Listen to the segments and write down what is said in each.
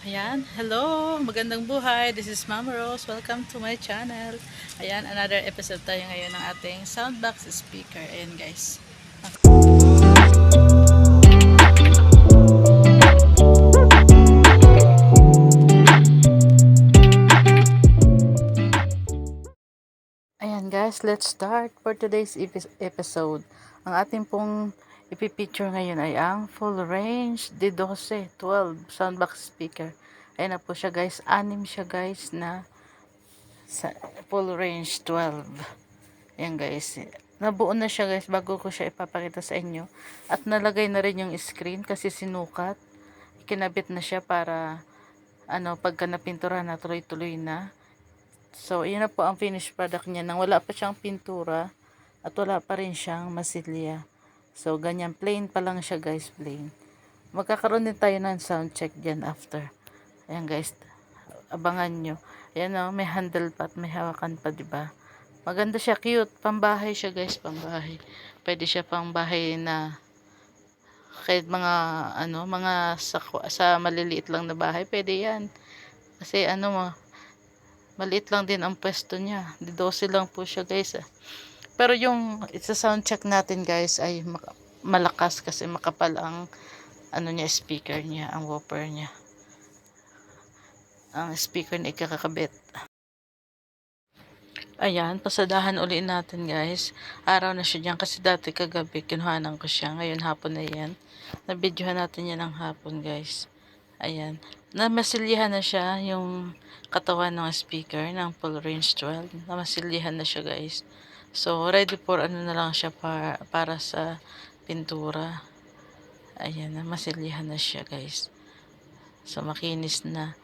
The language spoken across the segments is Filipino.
Ayan, hello! Magandang buhay! This is Mama Rose. Welcome to my channel. Ayan, another episode tayo ngayon ng ating soundbox speaker. Ayan guys. Ayan guys, let's start for today's episode. Ang ating pong ipipicture ngayon ay ang full range D12 soundbox speaker. Ayan na po siya guys, anim siya guys na sa full range 12. Ayan guys, nabuo na siya guys bago ko siya ipapakita sa inyo. At nalagay na rin yung screen kasi sinukat. Kinabit na siya para pagka napintura na tuloy-tuloy na. So, yun na po ang finished product niya nang wala pa siyang pintura at wala pa rin siyang masilya. So, ganyan. Plain pa lang siya guys, plain. Magkakaroon din tayo ng sound check dyan after. Ayan guys, abangan nyo. Ayan o, may handle pa at may hawakan pa, diba? Maganda siya, cute. Pambahay siya guys, pambahay. Pwede siya pambahay na kahit mga sa maliliit lang na bahay, pwede yan. Kasi maliit lang din ang pwesto niya. Di 12 lang po siya guys. Pero yung isa-sound check natin guys ay malakas kasi makapal ang speaker niya, ang woofer niya. Ang speaker na ikakakabit. Ayan, pasadahan uli natin guys. Araw na siya dyan kasi dati kagabi kinuhanan ko siya. Ngayon hapon na yan. Nabidyohan natin yan ng hapon guys. Ayan. Namasilyahan na siya yung katawan ng speaker ng full range 12. Namasilyahan na siya guys. So, ready for na lang siya para sa pintura. Ayan, namasilyahan na siya guys. So, makinis na.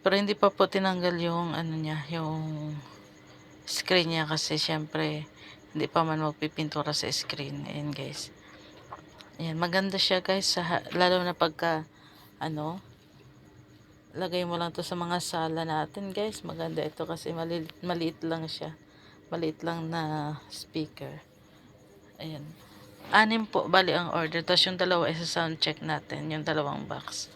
Pero hindi pa po tinanggal yung yung screen niya kasi syempre hindi pa man magpipintura sa screen. Ayan guys. Ayan, maganda siya guys. Lalo na pagka lagay mo lang to sa mga sala natin guys. Maganda ito kasi maliit lang siya. Maliit lang na speaker. Ayan. Anim po bali ang order. Tapos yung dalawa isa sound check natin. Yung dalawang box.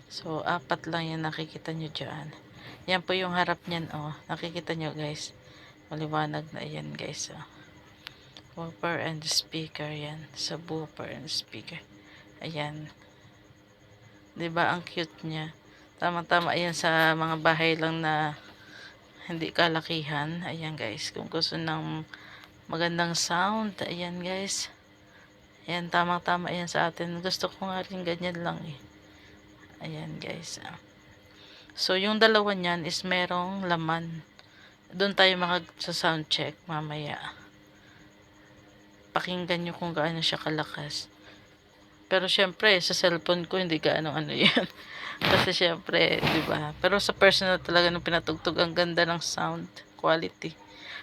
So, apat lang yan nakikita nyo dyan. Yan po yung harap niyan, oh. Nakikita nyo, guys. Maliwanag na yan, guys, oh. Woofer and speaker, yan. Subwoofer and speaker. Ayan. Diba, ang cute niya. Tama-tama, ayan sa mga bahay lang na hindi kalakihan. Ayan, guys. Kung gusto ng magandang sound, ayan, guys. Ayan, tamang-tama yan sa atin. Gusto ko nga rin ganyan lang, eh. Ayan, guys, ah. So, yung dalawa niyan is merong laman. Doon tayo sound check mamaya. Pakinggan nyo kung gaano siya kalakas. Pero syempre, sa cellphone ko, hindi gaano yan. Kasi syempre, di ba? Pero sa personal talaga nung pinatugtog, ang ganda ng sound quality.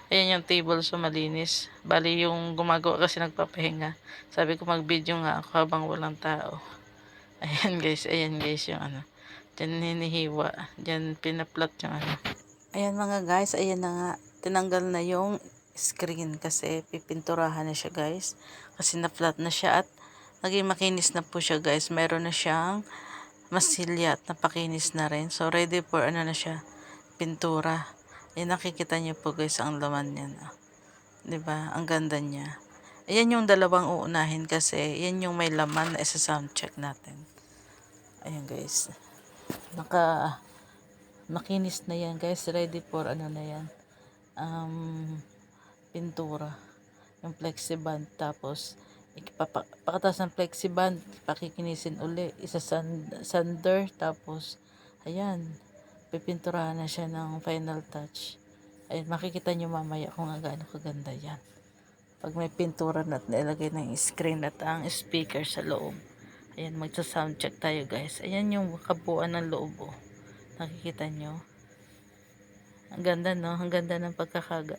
Ayan yung table, so malinis. Bali yung gumagawa kasi nagpapahinga. Sabi ko mag-video nga ako habang walang tao. Ayan guys yung Diyan hinihiwa. Diyan pinaplot yung Ayan mga guys, ayan na nga. Tinanggal na yung screen kasi pipinturahan na siya guys. Kasi na-flat na siya at naging makinis na po siya guys. Meron na siyang masilya at napakinis na rin. So ready for na siya, pintura. Ayan nakikita niyo po guys ang laman niya. Diba? Ang ganda niya. Ayan yung dalawang uunahin kasi yan yung may laman na isa sound check natin. Ayan guys. Makinis na yan guys, ready for na yan, pintura, yung flexiband. Tapos pagkatapos ng flexiband pakikinisin uli, sander. Tapos ayan, pipinturahan na siya ng final touch. Ayan, makikita nyo mamaya kung gaano kaganda yan pag may pintura na nilagay ng screen at ang speaker sa loob. Ayan, magsa-sound check tayo guys. Ayan yung kabuuan ng loob, oh. Nakikita nyo? Ang ganda, no? Ang ganda ng pagkakagawa.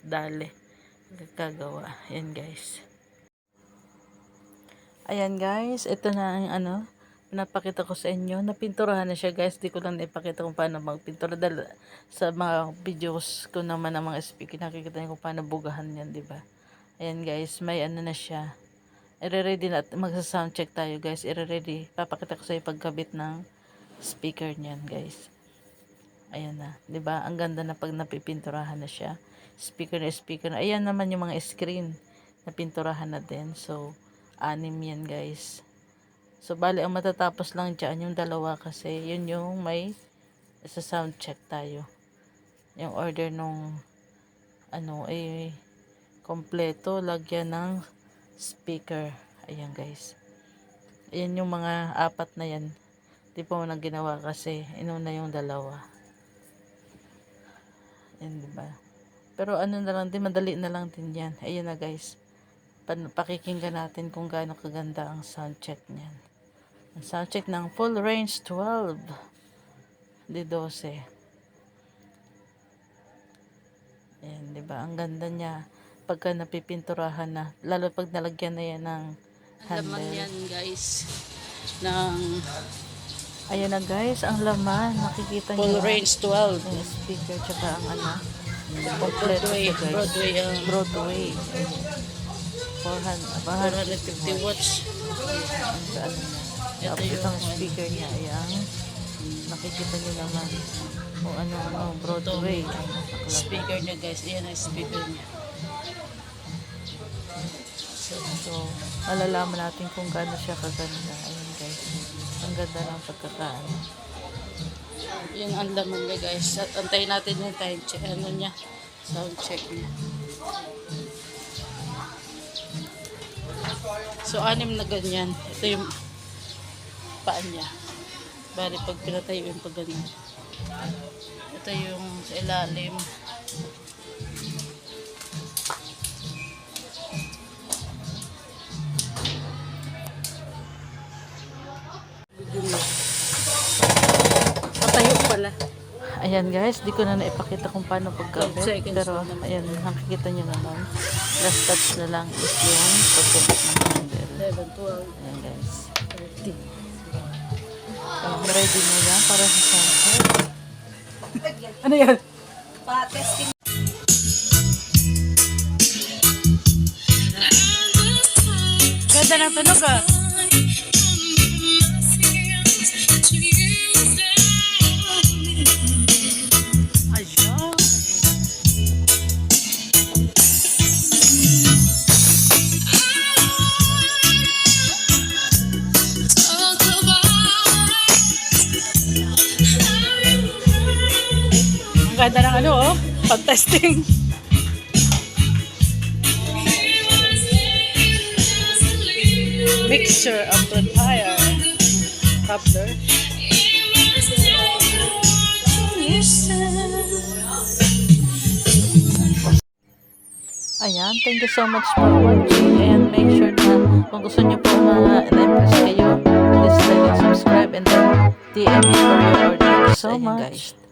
Ayan guys. Ayan guys, ito na ang napakita ko sa inyo. Napinturahan na siya guys. Di ko lang naipakita kung paano magpintura. Dahil sa mga videos ko naman ng mga speaker, nakikita niyo kung paano bugahan yan, di ba? Ayan guys, may na siya. I-ready na. Magsa-sound check tayo guys. I-ready. Papakita ko sa iyo pagkabit ng speaker niyan, guys. Ayan na, 'di ba? Ang ganda na pag napipinturahan na siya. Speaker na speaker na. Ayan naman yung mga screen na pinturahan na din. So, 6 yan, guys. So, bali ang matatapos lang diyan yung dalawa kasi yun yung may sa sound check tayo. Yung order nung ano kompleto, lagyan ng speaker. Ayan, guys. Ayan yung mga apat na yan. Di pa mo nang ginawa kasi inuna yung dalawa. Ayan, diba? Pero ano na lang din, madali na lang din yan. Ayan na, guys. Pakikinggan natin kung gaano kaganda ang sound check niyan. Ang sound check ng full range 12 di 12. Ayan, diba? Ang ganda niya pagka napipinturahan na. Lalo pag nalagyan na yan ng handle. Laman yan, guys, ng Ayan na, guys, ang laman. Makikita full niyo range 12. yung speaker tsaka ang kompleto siya, guys. Broadway. 450 watts. Ano niya. Tapos itong speaker niya ay ang nakikita niyo naman kung ano Broadway. Speaker niya, guys. Ayan ang speaker niya. So, malalaman natin kung gaano siya kaganda. Ayan, guys. Ang ganda ng pagkakaan. Yan ang laman niya, guys. At antayin natin yung time check. Ano niya? Sound check niya. So, 6 na ganyan. Ito yung paan niya. Bali, pag pinatayo yung pag ganyan. Ito yung sa ilalim. Patayo pala. Ayan, guys, di ko na naipakita kung paano 12 pagkabit. seconds Pero, na naman. ayan, nakikita nyo naman. Last touch na lang is yung pagkabit ng handle. 11, 12, Ayan, guys. 13. Ready mo yan para sa sunset. Ano yan? Pa-testing. Ganda ng tunog ah. Ayun. Ang ganda ng ano oh. Pag-testing. Mixture amplifier. Coupler. Ayan, thank you so much for watching. And make sure na kung gusto nyo po na na-impress kayo, please like and subscribe and then DM me for your order. Thank you so much.